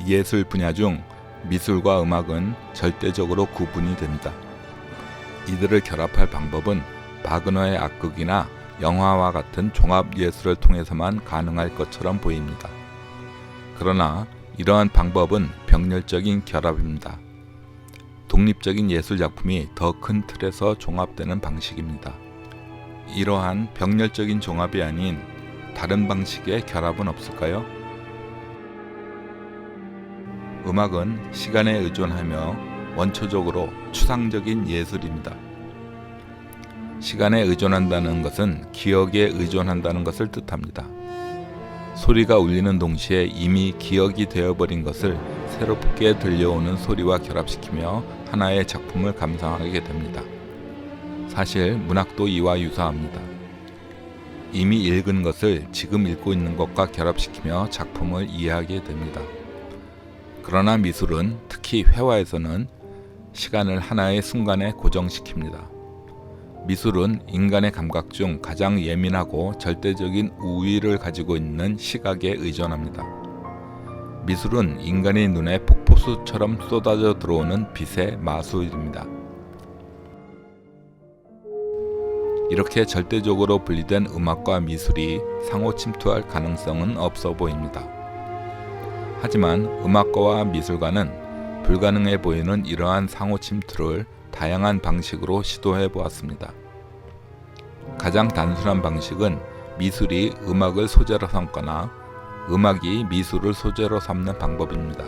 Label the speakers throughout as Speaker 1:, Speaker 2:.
Speaker 1: 예술 분야 중 미술과 음악은 절대적으로 구분이 됩니다. 이들을 결합할 방법은 바그너의 악극이나 영화와 같은 종합예술을 통해서만 가능할 것처럼 보입니다. 그러나 이러한 방법은 병렬적인 결합입니다. 독립적인 예술작품이 더 큰 틀에서 종합되는 방식입니다. 이러한 병렬적인 종합이 아닌 다른 방식의 결합은 없을까요? 음악은 시간에 의존하며 원초적으로 추상적인 예술입니다. 시간에 의존한다는 것은 기억에 의존한다는 것을 뜻합니다. 소리가 울리는 동시에 이미 기억이 되어버린 것을 새롭게 들려오는 소리와 결합시키며 하나의 작품을 감상하게 됩니다. 사실 문학도 이와 유사합니다. 이미 읽은 것을 지금 읽고 있는 것과 결합시키며 작품을 이해하게 됩니다. 그러나 미술은, 특히 회화에서는 시간을 하나의 순간에 고정시킵니다. 미술은 인간의 감각 중 가장 예민하고 절대적인 우위를 가지고 있는 시각에 의존합니다. 미술은 인간의 눈에 폭포수처럼 쏟아져 들어오는 빛의 마술입니다. 이렇게 절대적으로 분리된 음악과 미술이 상호 침투할 가능성은 없어 보입니다. 하지만 음악가와 미술가는 불가능해 보이는 이러한 상호 침투를 다양한 방식으로 시도해 보았습니다. 가장 단순한 방식은 미술이 음악을 소재로 삼거나 음악이 미술을 소재로 삼는 방법입니다.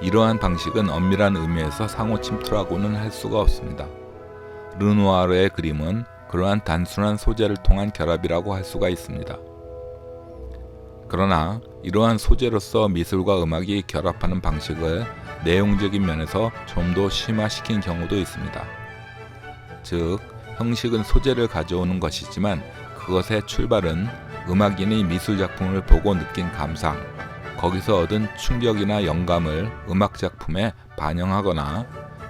Speaker 1: 이러한 방식은 엄밀한 의미에서 상호 침투라고는 할 수가 없습니다. 르누아르의 그림은 그러한 단순한 소재를 통한 결합이라고 할 수가 있습니다. 그러나 이러한 소재로서 미술과 음악이 결합하는 방식을 내용적인 면에서 좀 더 심화시킨 경우도 있습니다. 즉, 형식은 소재를 가져오는 것이지만 그것의 출발은 음악인이 미술작품을 보고 느낀 감상, 거기서 얻은 충격이나 영감을 음악작품에 반영하거나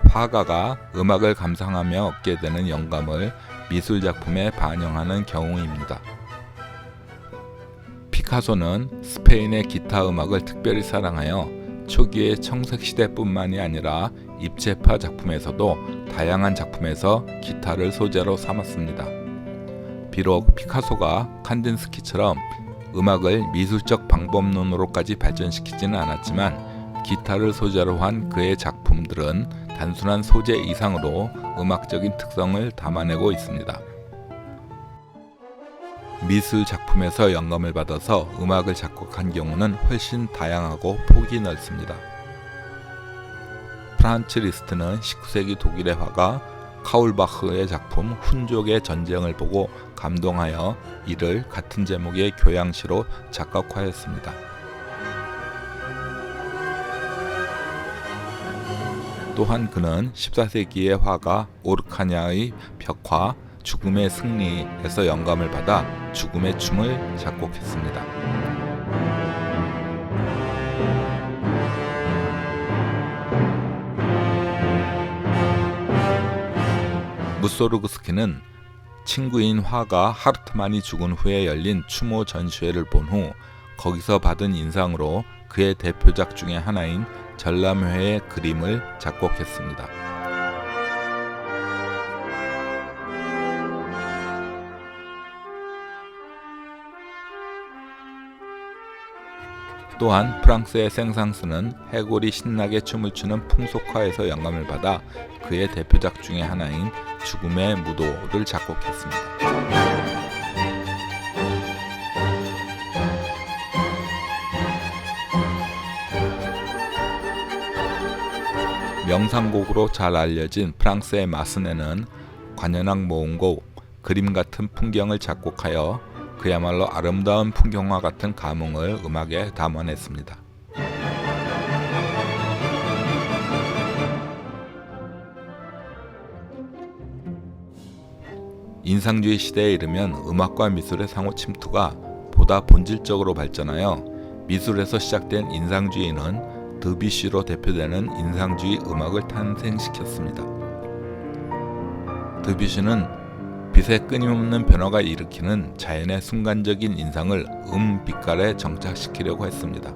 Speaker 1: 화가가 음악을 감상하며 얻게 되는 영감을 미술작품에 반영하는 경우입니다. 피카소는 스페인의 기타 음악을 특별히 사랑하여 초기의 청색시대뿐만이 아니라 입체파 작품에서도 다양한 작품에서 기타를 소재로 삼았습니다. 비록 피카소가 칸딘스키처럼 음악을 미술적 방법론으로까지 발전시키지는 않았지만 기타를 소재로 한 그의 작품들은 단순한 소재 이상으로 음악적인 특성을 담아내고 있습니다. 미술 작품에서 영감을 받아서 음악을 작곡한 경우는 훨씬 다양하고 폭이 넓습니다. 프란츠 리스트는 19세기 독일의 화가 카울바흐의 작품 훈족의 전쟁을 보고 감동하여 이를 같은 제목의 교향시로 작곡하였습니다. 또한 그는 14세기의 화가 오르카냐의 벽화 죽음의 승리에서 영감을 받아 죽음의 춤을 작곡했습니다. 무소르그스키는 친구인 화가 하르트만이 죽은 후에 열린 추모 전시회를 본 후 거기서 받은 인상으로 그의 대표작 중의 하나인 전람회의 그림을 작곡했습니다. 또한 프랑스의 생상스는 해골이 신나게 춤을 추는 풍속화에서 영감을 받아 그의 대표작 중의 하나인 죽음의 무도를 작곡했습니다. 명상곡으로 잘 알려진 프랑스의 마스네는 관현악 모음곡 그림 같은 풍경을 작곡하여 그야말로 아름다운 풍경화 같은 감흥을 음악에 담아냈습니다. 인상주의 시대에 이르면 음악과 미술의 상호 침투가 보다 본질적으로 발전하여 미술에서 시작된 인상주의는 드뷔시로 대표되는 인상주의 음악을 탄생시켰습니다. 드뷔시는 빛의 끊임없는 변화가 일으키는 자연의 순간적인 인상을 빛깔에 정착시키려고 했습니다.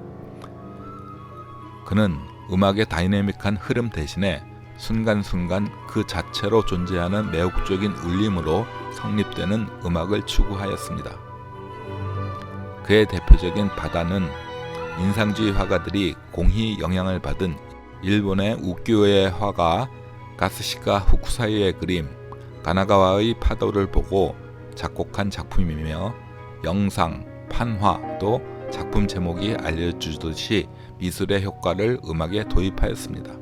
Speaker 1: 그는 음악의 다이내믹한 흐름 대신에 순간순간 그 자체로 존재하는 매혹적인 울림으로 성립되는 음악을 추구하였습니다. 그의 대표적인 바다는 인상주의 화가들이 공히 영향을 받은 일본의 우키요의 화가 가스시카 후쿠사이의 그림 가나가와의 파도를 보고 작곡한 작품이며, 영상, 판화도 작품 제목이 알려주듯이 미술의 효과를 음악에 도입하였습니다.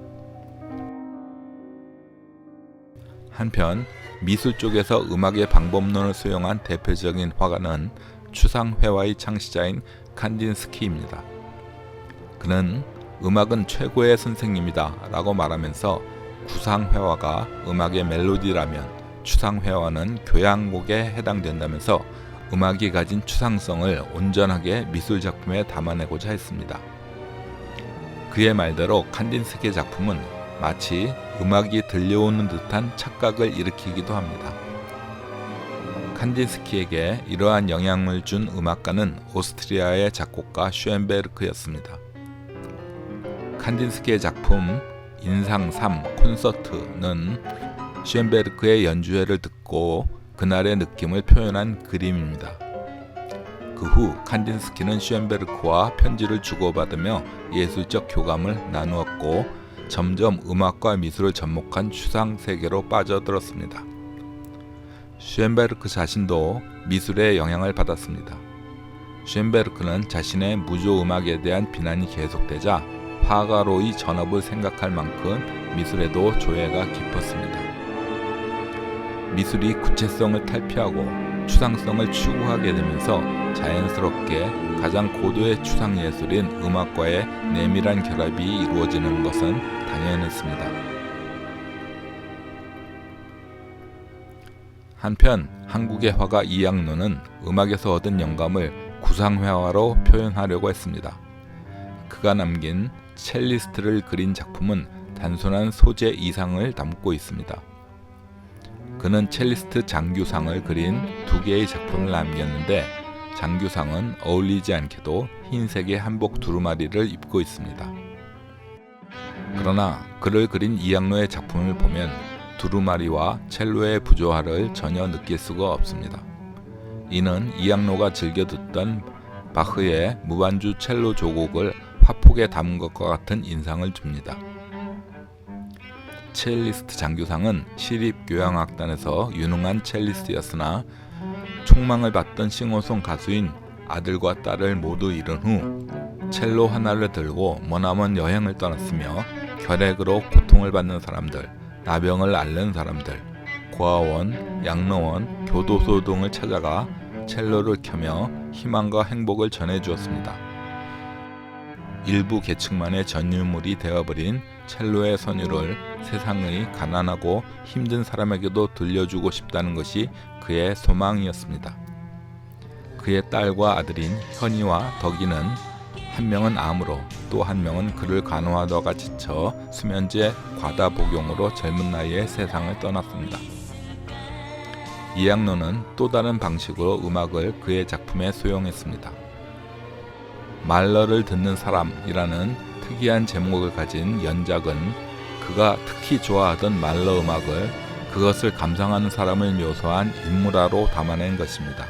Speaker 1: 한편 미술 쪽에서 음악의 방법론을 수용한 대표적인 화가는 추상회화의 창시자인 칸딘스키입니다. 그는 음악은 최고의 선생님이다 라고 말하면서 구상회화가 음악의 멜로디라면 추상회화는 교향곡에 해당된다면서 음악이 가진 추상성을 온전하게 미술작품에 담아내고자 했습니다. 그의 말대로 칸딘스키의 작품은 마치 음악이 들려오는 듯한 착각을 일으키기도 합니다. 칸딘스키에게 이러한 영향을 준 음악가는 오스트리아의 작곡가 슈엔베르크였습니다. 칸딘스키의 작품 인상 3 콘서트는 슈엔베르크의 연주회를 듣고 그날의 느낌을 표현한 그림입니다. 그 후 칸딘스키는 슈엔베르크와 편지를 주고받으며 예술적 교감을 나누었고 점점 음악과 미술을 접목한 추상 세계로 빠져들었습니다. 슈엔베르크 자신도 미술의 영향을 받았습니다. 슈엔베르크는 자신의 무조 음악에 대한 비난이 계속되자 화가로의 전업을 생각할 만큼 미술에도 조예가 깊었습니다. 미술이 구체성을 탈피하고 추상성을 추구하게 되면서 자연스럽게 가장 고도의 추상예술인 음악과의 내밀한 결합이 이루어지는 것은 당연했습니다. 한편 한국의 화가 이양로는 음악에서 얻은 영감을 구상회화로 표현하려고 했습니다. 그가 남긴 첼리스트를 그린 작품은 단순한 소재 이상을 담고 있습니다. 그는 첼리스트 장규상을 그린 2개의 작품을 남겼는데 장규상은 어울리지 않게도 흰색의 한복 두루마리를 입고 있습니다. 그러나 그를 그린 이양로의 작품을 보면 두루마리와 첼로의 부조화를 전혀 느낄 수가 없습니다. 이는 이양로가 즐겨 듣던 바흐의 무반주 첼로 조곡을 화폭에 담은 것과 같은 인상을 줍니다. 첼리스트 장규상은 시립교향악단에서 유능한 첼리스트였으나 촉망을 받던 싱어송 가수인 아들과 딸을 모두 잃은 후 첼로 하나를 들고 머나먼 여행을 떠났으며 결핵으로 고통을 받는 사람들, 나병을 앓는 사람들, 고아원, 양로원, 교도소 등을 찾아가 첼로를 켜며 희망과 행복을 전해주었습니다. 일부 계층만의 전유물이 되어버린 첼로의 선율을 세상의 가난하고 힘든 사람에게도 들려주고 싶다는 것이 그의 소망이었습니다. 그의 딸과 아들인 현이와 덕이는 한 명은 암으로 또 한 명은 그를 간호하다가 지쳐 수면제 과다 복용으로 젊은 나이에 세상을 떠났습니다. 이양로는 또 다른 방식으로 음악을 그의 작품에 수용했습니다. 말러를 듣는 사람이라는 특이한 제목을 가진 연작은 그가 특히 좋아하던 말러 음악을 그것을 감상하는 사람을 묘사한 인물화로 담아낸 것입니다.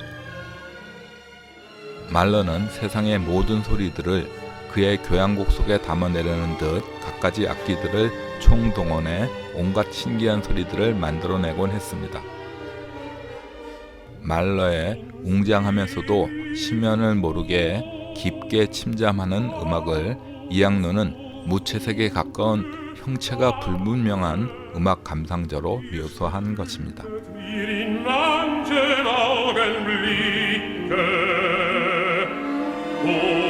Speaker 1: 말러는 세상의 모든 소리들을 그의 교향곡 속에 담아내려는 듯 갖가지 악기들을 총동원해 온갖 신기한 소리들을 만들어내곤 했습니다. 말러의 웅장하면서도 심연을 모르게 깊게 침잠하는 음악을 이양로는 무채색에 가까운 형체가 불분명한 음악 감상자로 묘사한 것입니다.
Speaker 2: Oh